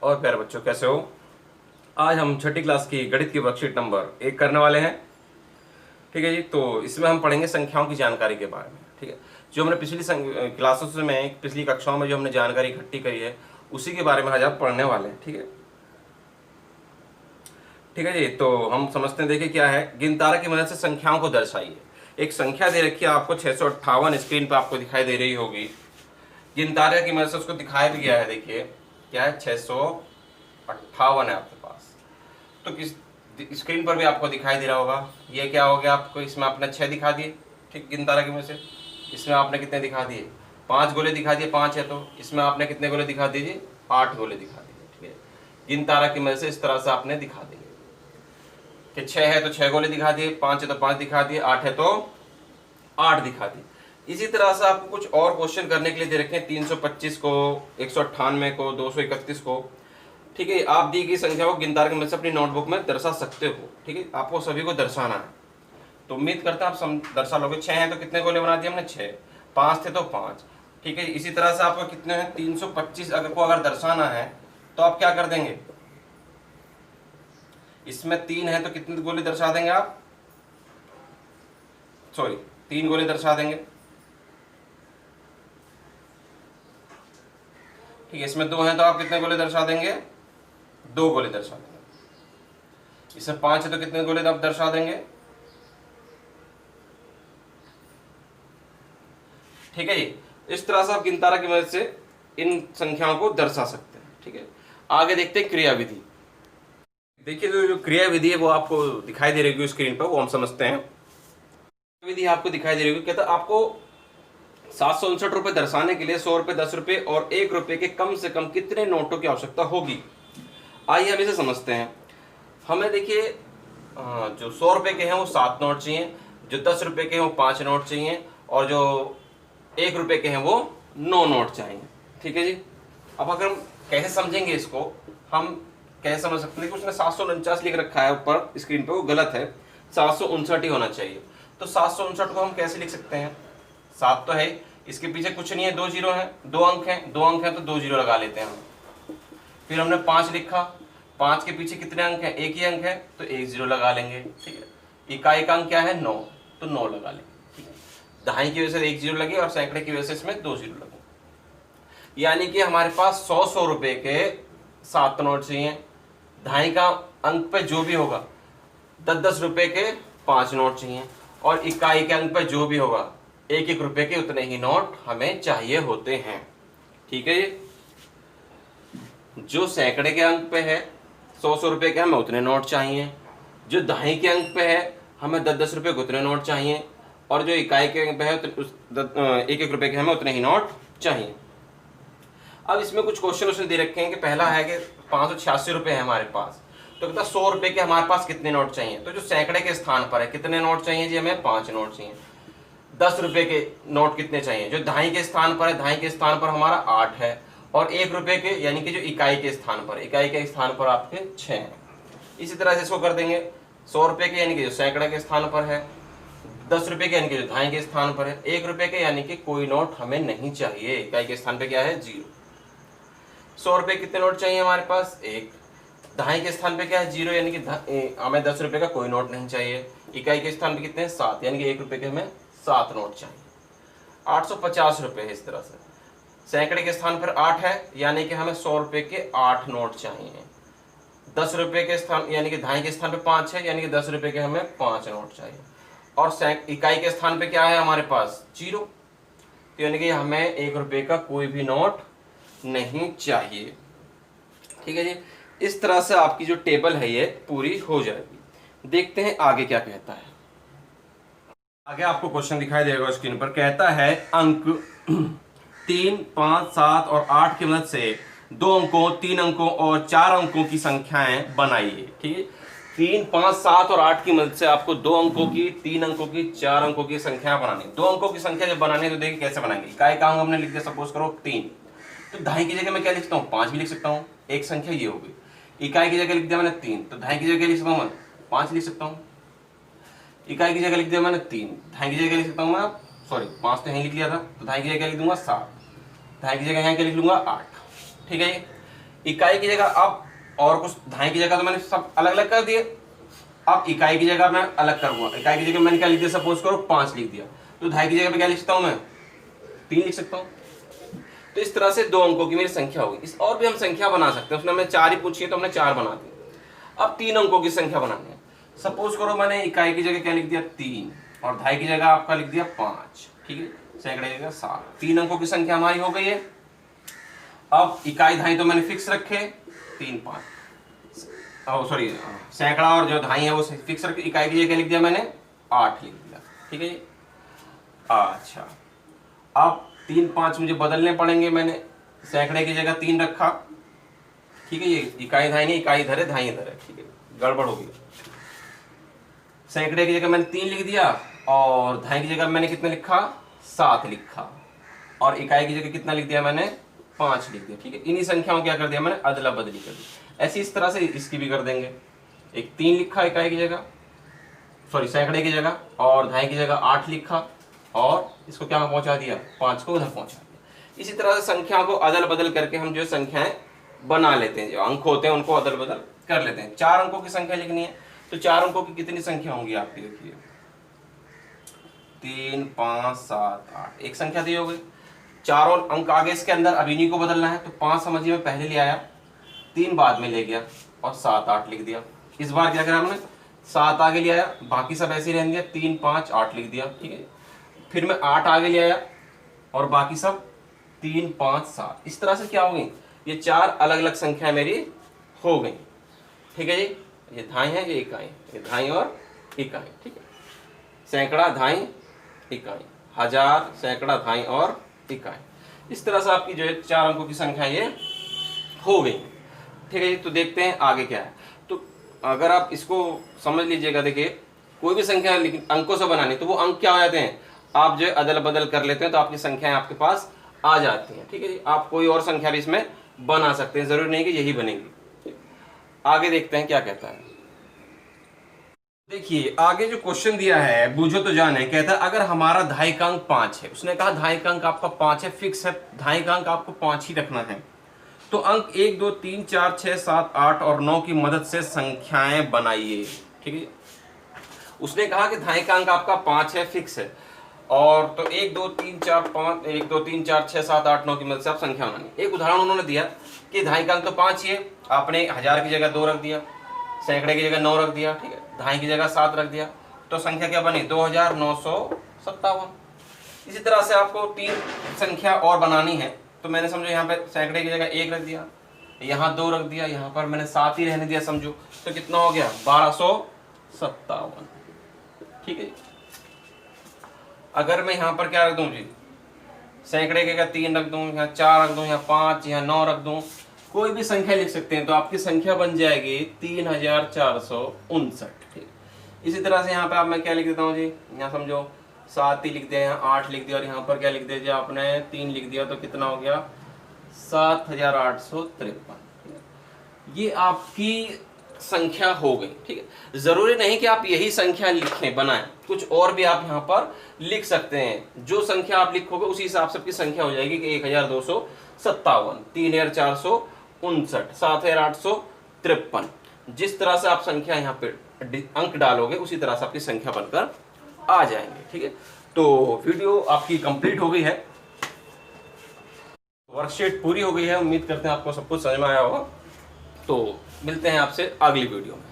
और प्यारे बच्चों, कैसे हो? आज हम छठी क्लास की गणित की वर्कशीट नंबर 1 करने वाले हैं। ठीक है जी। तो इसमें हम पढ़ेंगे संख्याओं की जानकारी के बारे में। ठीक है, जो हमने पिछली क्लासेस में, पिछली कक्षाओं में जो हमने जानकारी इकट्ठी करी है उसी के बारे में आज आप पढ़ने वाले हैं। ठीक है, ठीक है जी। तो हम समझते हैं, देखिए क्या है। गिनतारा की मदद से संख्याओं को दर्शाइए। एक संख्या दे रखी है आपको 658, स्क्रीन पर आपको दिखाई दे रही होगी। गिनतारा की मदद से उसको दिखाया भी गया है। देखिए क्या है, 658 है आपके पास। तो किस स्क्रीन पर भी आपको दिखाई दे रहा होगा। ये क्या हो गया आपको, इसमें आपने 6 दिखा दिए। ठीक, गिनतारा की मदद से इसमें आपने कितने दिखा दिए, 5 गोले दिखा दिए। 5 है तो इसमें आपने कितने गोले दिखा दीजिए, 8 गोले दिखा दीजिए। ठीक है, गिनतारा की मदद से इस तरह से आपने दिखा दिए कि 6 है तो 6 गोले दिखा दिए, 5 है तो 5 दिखा दिए, 8 है तो 8 दिखा दिए। इसी तरह से आपको कुछ और क्वेश्चन करने के लिए दे रखे हैं, 325 को, 198 को, 231 को। ठीक है, आप दी गई संख्या को गिनतारा की मदद से अपनी नोटबुक में दर्शा सकते हो। ठीक है, आपको सभी को दर्शाना है। तो उम्मीद करता हूं आप दर्शा लोगे। 6 है तो कितने गोले बना दिए हमने, 6। 5 थे तो 5। ठीक है, इसी तरह से आपको कितने हैं, 325 अगर दर्शाना है तो आप क्या कर देंगे, इसमें 3 है तो कितने गोले दर्शा देंगे आप, सॉरी 3 गोले दर्शा देंगे। ठीक है, इसमें 2 है तो आप कितने गोले दर्शा देंगे, 2 गोले दर्शा देंगे। इसमें 5 है तो कितने गोले आप दर्शा देंगे। ठीक है जी, इस तरह से आप गिनतारा की मदद से इन संख्याओं को दर्शा सकते हैं। ठीक है, आगे देखते हैं क्रिया विधि। देखिए जो क्रिया विधि है वो आपको दिखाई दे रही है स्क्रीन पर, वो हम समझते हैं। विधि आपको दिखाई दे रही है, कहता है आपको 759 रुपए दर्शाने के लिए 100 रुपए, 10 रुपए और 1 रुपए के कम से कम कितने नोटों की आवश्यकता होगी। आइए हम इसे समझते हैं। हमें देखिए जो 100 रुपए के हैं वो 7 नोट चाहिए, जो 10 रुपए के हैं वो 5 नोट चाहिए, और जो 1 रुपए के हैं वो 9 नोट चाहिए। ठीक है जी। अब अगर हम कैसे समझेंगे इसको, हम कैसे समझ सकते हैं, उसने 749 लिख रखा है ऊपर स्क्रीन पे, वो गलत है, 759 ही होना चाहिए। तो 759 को हम कैसे लिख सकते हैं, 7 तो है, इसके पीछे कुछ नहीं है, 2 जीरो है, 2 अंक हैं, 2 अंक हैं तो 2 जीरो लगा लेते हैं हम। फिर हमने 5 लिखा, 5 के पीछे कितने अंक हैं, 1 ही अंक है तो 1 जीरो लगा लेंगे। ठीक है, इकाई का अंक क्या है, 9, तो 9 लगा लेंगे। ठीक है, दहाई की वजह से 1 जीरो लगे और सैकड़े की वजह से इसमें 2 जीरो लगे। यानी कि हमारे पास 100 रुपए के 7 नोट चाहिए, दहाई का अंक पे जो भी होगा 10 रुपए के 5 नोट चाहिए, और इकाई के अंक पे जो भी होगा 1 रुपए के उतने ही नोट हमें चाहिए होते हैं। ठीक है, जो सैकड़े के अंक पे है 100 रुपए के हमें उतने नोट चाहिए, जो दहाई के अंक पे है हमें 10 रुपए के उतने नोट चाहिए, और जो इकाई के अंक पे है 1 रुपए के हमें उतने ही नोट चाहिए। अब इसमें कुछ क्वेश्चन उसने दे रखे हैं कि पहला है कि 586 रुपए है हमारे पास, तो कहता 100 रुपए के हमारे पास कितने नोट चाहिए। तो जो सैकड़े के स्थान पर है कितने नोट चाहिए जी, हमें 5 नोट चाहिए। 10 रुपए के नोट कितने चाहिए, जो दहाई के स्थान पर है, दहाई के स्थान पर हमारा 8 है, और 1 रुपए के यानी कि जो इकाई के स्थान पर, इकाई के स्थान पर आपके 6 हैं। इसी तरह से इसको कर देंगे, 100 रुपए के यानी कि जो सैकड़े के स्थान पर है, 10 रुपए के यानी कि जो दहाई के स्थान पर है, 1 रुपए के यानी कि कोई नोट हमें नहीं चाहिए, इकाई के स्थान पे क्या है, 0। 100 रुपए कितने नोट चाहिए हमारे पास, 1। दहाई के स्थान पे क्या है, 0, यानी कि हमें 10 रुपए का कोई नोट नहीं चाहिए। इकाई के स्थान पे कितने हैं, 7, यानी कि 1 रुपए के हमें 7 नोट चाहिए। 850 रुपए है। इस तरह से सैकड़े के स्थान पर 8 है, यानी कि हमें 100 रुपए के 8 नोट चाहिए। 10 रुपए के स्थान यानी कि दहाई के स्थान पे 5 है, यानी कि 10 रुपए के हमें 5 नोट चाहिए, और इकाई के स्थान पे क्या है हमारे पास, 0, तो यानी कि हमें 1 रुपए का कोई भी नोट नहीं चाहिए। ठीक है जी, इस तरह से आपकी जो टेबल है ये पूरी हो जाएगी। देखते हैं आगे क्या कहता है। आगे आपको क्वेश्चन दिखाई देगा स्क्रीन पर, कहता है अंक 3, 5, 7 और 8 की मदद से 2 अंकों, 3 अंकों और 4 अंकों की संख्याएं बनाइए। ठीक है, 3, 5, 7 और 8 की मदद से आपको 2 अंकों की, 3 अंकों की, 4 अंकों की संख्या बनानी। 2 अंकों की संख्या जब बनानी है तो देखिए कैसे बनाएंगे। इकाई का अंक हमने लिख दिया, सपोज करो 3, तो दहाई की जगह मैं क्या लिख सकता हूँ, 5 भी लिख सकता हूँ, एक संख्या ये होगी। इकाई की जगह लिख दिया मैंने 3, तो दहाई की जगह लिख सकता हूँ मैं 5 लिख सकता हूँ। इकाई की जगह लिख दिया मैंने 3, दहाई की जगह लिख सकता हूँ मैं, सॉरी 5 तो यहीं लिख लिया था, तो दहाई की जगह लिख दूंगा 7, दहाई की जगह यहाँ क्या लिख लूंगा 8। ठीक है, इकाई की जगह अब और कुछ, दहाई की जगह तो मैंने सब अलग अलग कर दिए, अब इकाई की जगह मैं अलग करूंगा। इकाई की जगह मैंने क्या लिख दिया, सपोज करो 5 लिख दिया, तो दहाई की जगह पे क्या लिख सकता हूं मैं, 3 लिख सकता हूं। तो इस तरह से 2 अंकों की मेरी संख्या होगी। इस और भी हम संख्या बना सकते हैं, उसने हमें 4 ही पूछी है तो हमने 4 बना दी। अब 3 अंकों की संख्या बनानी है। सपोज करो मैंने इकाई की जगह क्या लिख दिया 3 और दहाई की जगह आपका लिख दिया 5, ठीक है, सैकड़े की जगह 7। 3 अंकों की संख्या हमारी हो गई है। अब इकाई दहाई तो मैंने फिक्स रखे 3 5, सॉरी सैकड़ा और जो दहाई है वो फिक्स रखे। इकाई की जगह क्या लिख दिया मैंने 8 लिख दिया, ठीक है जी। अच्छा, अब 3 5 मुझे बदलने पड़ेंगे। मैंने सैकड़े की जगह 3 रखा, ठीक है, ये इकाई दहाई नहीं, इकाई इधर है दहाई इधर है, ठीक है, गड़बड़ होगी। सैकड़े की जगह मैंने 3 लिख दिया और दहाई की जगह मैंने कितना लिखा 7 लिखा, और इकाई की जगह कितना लिख दिया मैंने 5 लिख दिया, ठीक है। इन्हीं संख्याओं क्या कर दिया मैंने, अदला बदली कर दी। ऐसी इस तरह से इसकी भी कर देंगे। एक 3 लिखा इकाई की जगह, सॉरी सैकड़े की जगह, और दहाई की जगह 8 लिखा और इसको क्या पहुंचा दिया 5 को उधर पहुंचा दिया। इसी तरह से संख्या को अदल बदल करके हम जो संख्याएं बना लेते हैं, जो अंक होते हैं उनको अदल बदल कर लेते हैं। 4 अंकों की संख्या लिखनी है तो 4 अंकों की कितनी संख्या होंगी आपकी, देखिए 3 5 7 8, एक संख्या दी हो गई। 4 और अंक आगे इसके अंदर, अब इन्हीं को बदलना है तो 5 समझिए मैं पहले ले आया, 3 बाद में ले गया और 7 8 लिख दिया। इस बार क्या करा हमने, 7 आगे ले आया, बाकी सब ऐसे ही रहने दिया, 3 5 8 लिख दिया, ठीक है। फिर मैं 8 आगे ले आया और बाकी सब 3 5 7। इस तरह से क्या हो गई, ये 4 अलग अलग संख्या मेरी हो गई, ठीक है जी। ये दहाई है, ये इकाई, ये दहाई और इकाई, ठीक है। सैकड़ा दहाई इकाई, हजार सैकड़ा दहाई और इकाई। इस तरह से आपकी जो है 4 अंकों की संख्या ये हो गई, ठीक है जी। तो देखते हैं आगे क्या है। तो अगर आप इसको समझ लीजिएगा, देखिए कोई भी संख्या अंकों से बनानी तो वो अंक क्या हो जाते हैं, आप जो है अदल बदल कर लेते हैं तो आपकी संख्याएं आपके पास आ जाती हैं, ठीक है जी। आप कोई और संख्या भी इसमें बना सकते हैं, जरूरी नहीं कि यही बनेगी। आगे देखते हैं क्या कहता है। देखिए आगे जो क्वेश्चन दिया है, बूझो तो जाने, कहता है अगर हमारा दहाई का अंक 5 है, उसने कहा दहाई का अंक आपका 5 है, फिक्स है, दहाई का अंक आपको 5 ही रखना है, तो अंक 1 2 3 4 6 7 8 और 9 की मदद से संख्याएं बनाइए, ठीक है। उसने कहा कि दहाई का अंक आपका 5 है, फिक्स है, और तो 1 2 3 4 5 1 2 3 4 6 7 8 9 की मदद से आप संख्या बनानी। एक उदाहरण उन्होंने दिया कि दहाई का अंक तो 5 ही है, आपने हजार की जगह 2 रख दिया, सैकड़े की जगह 9 रख दिया, ठीक है, दहाई की जगह 7 रख दिया, तो संख्या क्या बनी 2957। इसी तरह से आपको 3 संख्या और बनानी है, तो मैंने समझो यहाँ पे सैकड़े की जगह 1 रख दिया, यहाँ 2 रख दिया, यहाँ पर मैंने 7 ही रहने दिया समझो, तो कितना हो गया 1257, ठीक है। अगर मैं यहाँ पर क्या रख दूं जी, सैकड़े के 3 रख दूं, यहाँ 4 रख दूं, यहाँ 5, यहाँ 9 रख दूं, कोई भी संख्या लिख सकते हैं, तो आपकी संख्या बन जाएगी 3459, ठीक। इसी तरह से यहाँ पे आप मैं क्या लिख देता हूँ जी, यहाँ समझो 7 ही लिख दिया, यहाँ 8 लिख दिया, और यहाँ पर क्या लिख दिया जी आपने 3 लिख दिया, तो कितना हो गया 7853। ये आपकी संख्या हो गई, ठीक है। जरूरी नहीं कि आप यही संख्या लिखें बनाएं, कुछ और भी आप यहाँ पर लिख सकते हैं। जो संख्या आप लिखोगे उसी हिसाब से आपकी संख्या हो जाएगी कि 1257, 3459, 7853। जिस तरह से आप संख्या यहाँ पे अंक डालोगे उसी तरह से आपकी संख्या बनकर आ जाएंगे, ठीक है। तो वीडियो आपकी कंप्लीट हो गई है, वर्कशीट पूरी हो गई है। उम्मीद करते हैं आपको सब कुछ समझ में आया होगा। तो मिलते हैं आपसे अगली वीडियो में।